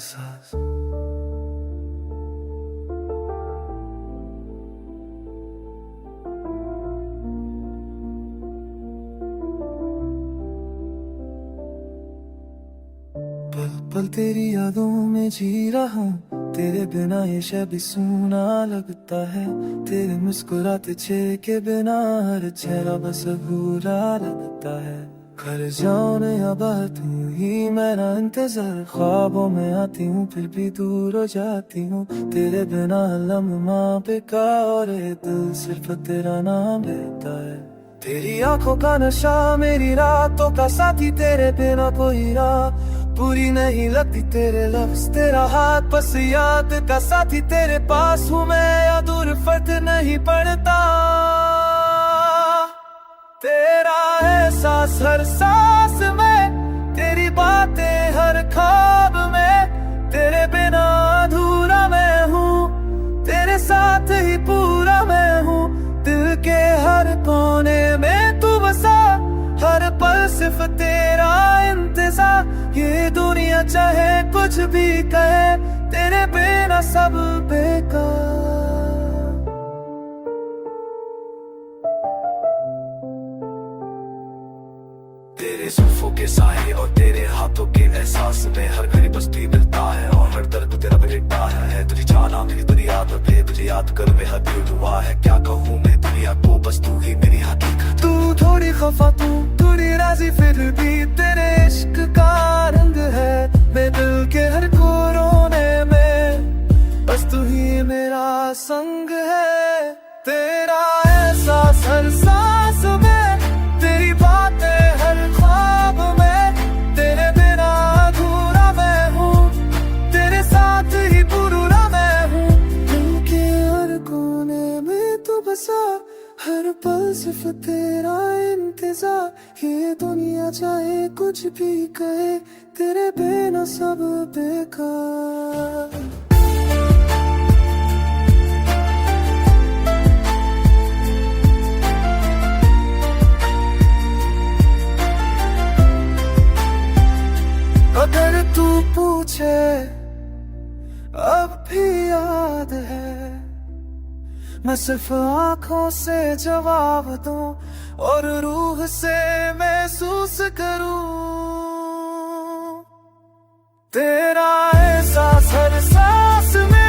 एहसास। पल पल तेरी यादों में जी रहा हूँ, तेरे बिना ये शब सूना लगता है। तेरे मुस्कुराते चेहरे के बिना हर चेहरा बस अधूरा लगता है। घर जाऊं या बाहर तू ही मेरा इंतजार, ख्वाबों में आती हूँ फिर भी दूर हो जाती हूँ। तेरे बिना लम्हा बेकार और ये दिल सिर्फ तेरा नाम लेता है। तेरी आंखों का नशा मेरी रातों का साथी, तेरे बिना कोई रात पूरी नहीं लगती। तेरे लफ्ज तेरा हाथ बस याद का साथी, तेरे पास हूँ मैं या दूर फर्क नहीं पड़ता। तेरा एहसास हर सांस में, तेरी बातें हर ख्वाब में। तेरे बिना अधूरा मैं हूँ, तेरे साथ ही पूरा मैं हूँ। दिल के हर कोने में तू बसा, हर पल सिर्फ तेरा इंतजार। ये दुनिया चाहे कुछ भी कहे, तेरे बिना सब बेकार। तेरे जुल्फों के साए और तेरे हाथों के एहसास में हर घड़ी बस तू मिलता है और हर दर्द तेरा मिटता है। तुझे जाना मेरी दुनिया तो फिर तुझे याद कर में हर दिल दुआ है। क्या कहूँ मैं दुनिया को, बस तू ही मेरी हकीकत। तू थोड़ी खफा तू थोड़ी राजी, फिर भी तेरे इश्क का रंग है। मैं दिल के हर कोने में बस तू ही मेरा संग है। तेरा एहसास हर सांस में, तेरी बातें हर ख्वाब में। तेरे बिना अधूरा मैं हूँ, तेरे साथ ही पूरा मैं हूँ। दिल के हर कोने में तू बसा, हर पल सिर्फ तेरा इंतजार। ये दुनिया चाहे कुछ भी कहे, तेरे बिना सब बेकार। अगर तू पूछे अब भी याद है, मैं सिर्फ आंखों से जवाब दूं और रूह से महसूस करूं। तेरा एहसास हर सांस में,